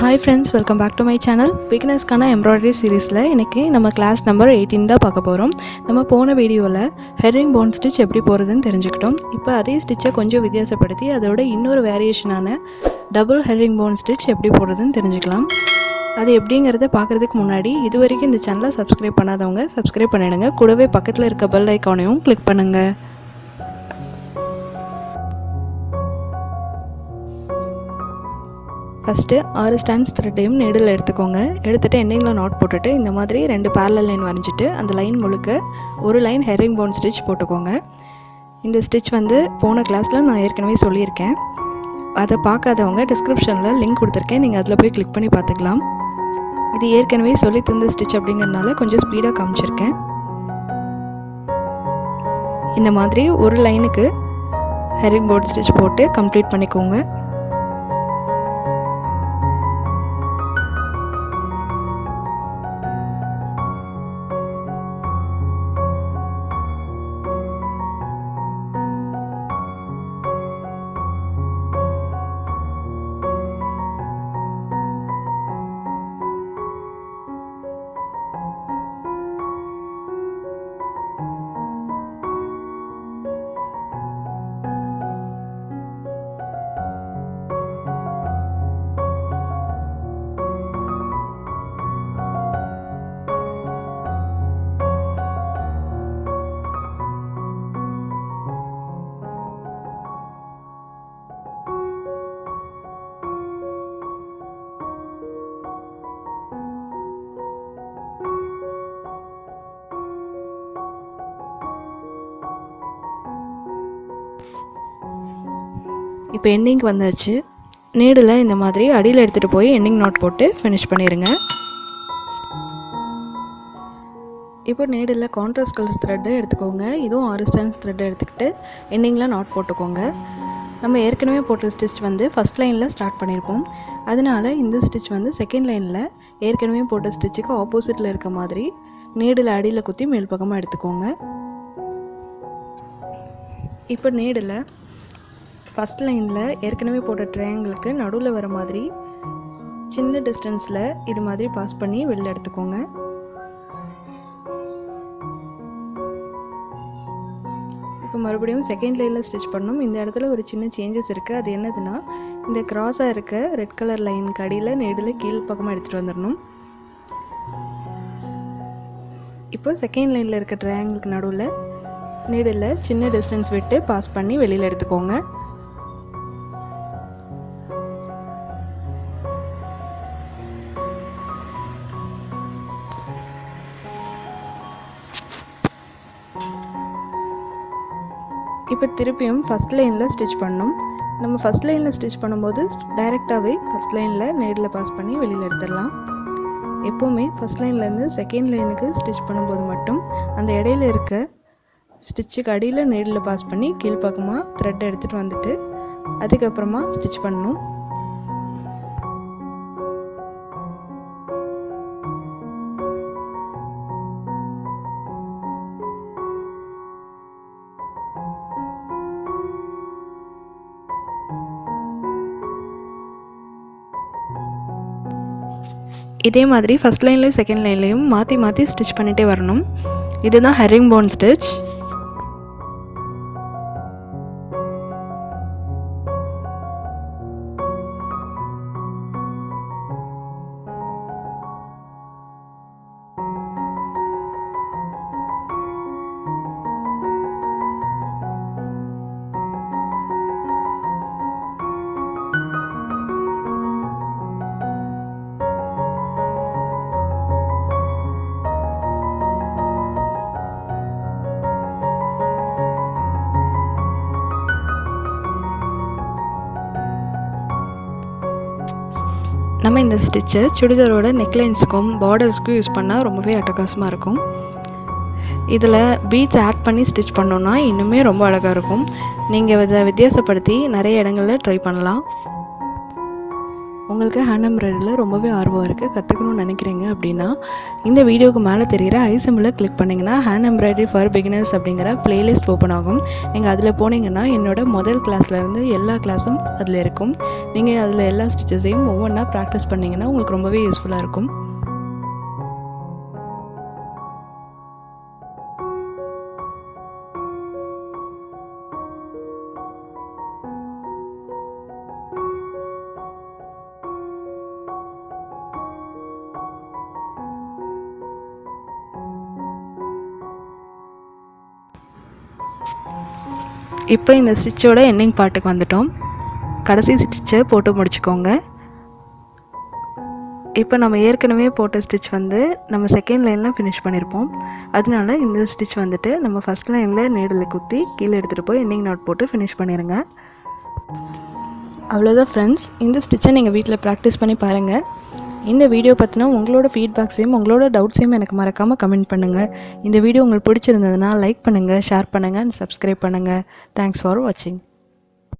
Hi friends, welcome back to my channel. Beginnerskaன embroidery seriesல இன்னைக்கு நம்ம class number 18 தான் பார்க்க போறோம். நம்ம போன வீடியோல herring bone stitch எப்படி போறதுன்னு தெரிஞ்சுக்கிட்டோம். இப்போ அதே ஸ்டிட்சை கொஞ்சம் வித்தியாசப்படுத்தி அதோட இன்னொரு வேரியேஷனான double herring bone stitch எப்படி போறதுன்னு தெரிஞ்சுக்கலாம். அது எப்படிங்கறத பார்க்கிறதுக்கு முன்னாடி இதுவரைக்கும் இந்த சேனலை சப்ஸ்கிரைப் பண்ணாதவங்க சப்ஸ்கிரைப் பண்ணிடுங்க. கூடவே பக்கத்துல இருக்க பெல் ஐகானையும் கிளிக் பண்ணுங்க. ஃபஸ்ட்டு 6 ஸ்டாண்ட்ஸ் த்ரெட்டையும் நீடில் எடுத்துக்கோங்க. எடுத்துகிட்டு எண்டிங்கில் நாட் போட்டுட்டு இந்த மாதிரி 2 பேரலல் லைன் வரைஞ்சிட்டு அந்த லைன் முழுக்க ஒரு லைன் ஹெரிங் போன் ஸ்டிச் போட்டுக்கோங்க. இந்த ஸ்டிச் போன கிளாஸில் நான் ஏற்கனவே சொல்லியிருக்கேன். அதை பார்க்காதவங்க டிஸ்கிரிப்ஷனில் லிங்க் கொடுத்துருக்கேன், நீங்கள் அதில் போய் கிளிக் பண்ணி பார்த்துக்கலாம். இது ஏற்கனவே சொல்லி தந்த ஸ்டிச் அப்படிங்கிறதுனால கொஞ்சம் ஸ்பீடாக காமிச்சிருக்கேன். இந்த மாதிரி ஒரு லைனுக்கு ஹெரிங் போன் ஸ்டிச் போட்டு கம்ப்ளீட் பண்ணிக்கோங்க. இப்போ எண்டிங் வந்தாச்சு. நீடில் இந்த மாதிரி அடியில் எடுத்துகிட்டு போய் எண்டிங் நாட் போட்டு ஃபினிஷ் பண்ணிடுங்க. இப்போ நீடில் கான்ட்ராஸ்ட் கலர் த்ரெட்டை எடுத்துக்கோங்க. இதுவும் 6 ஸ்டாண்ட்ஸ் த்ரெட்டை எடுத்துக்கிட்டு எண்டிங்கில் நாட் போட்டுக்கோங்க. நம்ம ஏற்கனவே போட்ட ஸ்டிச் ஃபஸ்ட் லைனில் ஸ்டார்ட் பண்ணியிருப்போம். அதனால் இந்த ஸ்டிச் செகண்ட் லைனில் ஏற்கனவே போட்ட ஸ்டிச்சுக்கு ஆப்போசிட்டில் இருக்க மாதிரி நீடில் அடியில் குத்தி மேல் பக்கமாக எடுத்துக்கோங்க. இப்போ நீடில் ஃபஸ்ட் லைனில் ஏற்கனவே போட்ட ட்ரையாங்கிளுக்கு நடுவில் வர மாதிரி சின்ன டிஸ்டன்ஸில் இது மாதிரி பாஸ் பண்ணி வெளில எடுத்துக்கோங்க. இப்போ மறுபடியும் செகண்ட் லைனில் ஸ்டிச் பண்ணணும். இந்த இடத்துல ஒரு சின்ன சேஞ்சஸ் இருக்குது. அது என்னதுன்னா, இந்த கிராஸாக இருக்க ரெட் கலர் லைனுக்கு அடியில் நீடில் கீழ் பக்கமாக எடுத்துகிட்டு வந்துடணும். இப்போ செகண்ட் லைனில் இருக்க ட்ரையாங்கிளுக்கு நடுவில் நீடில் சின்ன டிஸ்டன்ஸ் விட்டு பாஸ் பண்ணி வெளியில் எடுத்துக்கோங்க. இப்போ திருப்பியும் ஃபஸ்ட் லைனில் ஸ்டிச் பண்ணணும். நம்ம ஃபஸ்ட் லைனில் ஸ்டிச் பண்ணும்போது டைரெக்டாகவே ஃபஸ்ட் லைனில் நீடில் பாஸ் பண்ணி வெளியில் எடுத்துடலாம். எப்போவுமே ஃபஸ்ட் லைன்லேருந்து செகண்ட் லைனுக்கு ஸ்டிச் பண்ணும்போது மட்டும் அந்த இடையில இருக்க ஸ்டிச்சுக்கு அடியில் நீடில் பாஸ் பண்ணி கீழ்ப்பக்கமாக த்ரெட் எடுத்துகிட்டு வந்துட்டு அதுக்கப்புறமா ஸ்டிச் பண்ணணும். இதே மாதிரி ஃபஸ்ட் லைன்லேயும் செகண்ட் லைன்லேயும் மாற்றி மாற்றி ஸ்டிச் பண்ணிகிட்டே வரணும். இதுதான் ஹெரிங் போன் ஸ்டிச். நம்ம இந்த ஸ்டிச்சை சுடிதாரோட நெக்லைன்ஸுக்கும் பார்டர்ஸ்க்கும் யூஸ் பண்ணால் ரொம்பவே அட்டகாசமாக இருக்கும். இதில் பீட்ஸ் ஆட் பண்ணி ஸ்டிச் பண்ணோன்னா இன்னுமே ரொம்ப அழகாக இருக்கும். நீங்கள் இதை வித்தியாசப்படுத்தி நிறைய இடங்களில் ட்ரை பண்ணலாம். உங்களுக்கு ஹேண்ட் எம்ப்ராய்டரியில் ரொம்பவே ஆர்வம் இருக்குது, கற்றுக்கணும்னு நினைக்கிறீங்க அப்படின்னா இந்த வீடியோக்கு மேலே தெரிகிற ஐ சிம்பிளை கிளிக் பண்ணிங்கன்னா ஹேண்ட் எம்ப்ராய்டரி ஃபார் பிகினர்ஸ் அப்படிங்கிற பிளேலிஸ்ட் ஓப்பன் ஆகும். நீங்கள் அதில் போனீங்கன்னா என்னோட முதல் கிளாஸ்லேருந்து எல்லா கிளாஸும் அதில் இருக்கும். நீங்கள் அதில் எல்லா ஸ்டிச்சஸையும் ஒவ்வொன்றா ப்ராக்டிஸ் பண்ணிங்கன்னா உங்களுக்கு ரொம்பவே யூஸ்ஃபுல்லாக இருக்கும். இப்போ இந்த ஸ்டிச்சோட எண்டிங் பார்ட்டுக்கு வந்துட்டோம். கடைசி ஸ்டிச்சை போட்டு முடிச்சுக்கோங்க. இப்போ நம்ம ஏற்கனவே போட்ட ஸ்டிச் வந்து நம்ம செகண்ட் லைனில் ஃபினிஷ் பண்ணியிருப்போம். அதனால இந்த ஸ்டிச் வந்துட்டு நம்ம ஃபஸ்ட் லைனில் நீடில் குத்தி கீழே எடுத்துகிட்டு போய் எண்டிங் நாட் போட்டு ஃபினிஷ் பண்ணிடுங்க. அவ்வளோதான் ஃப்ரெண்ட்ஸ், இந்த ஸ்டிச்சை நீங்கள் வீட்டில் ப்ராக்டிஸ் பண்ணி பாருங்கள். இந்த வீடியோ பற்றினா உங்களோட ஃபீட்பேக்ஸையும் உங்களோட டவுட்ஸையும் எனக்கு மறக்காமல் கமெண்ட் பண்ணுங்கள். இந்த வீடியோ உங்களுக்கு பிடிச்சிருந்ததுன்னா லைக் பண்ணுங்கள், ஷேர் பண்ணுங்கள் அண்ட் சப்ஸ்கிரைப் பண்ணுங்கள். தேங்க்ஸ் ஃபார் வாட்சிங்.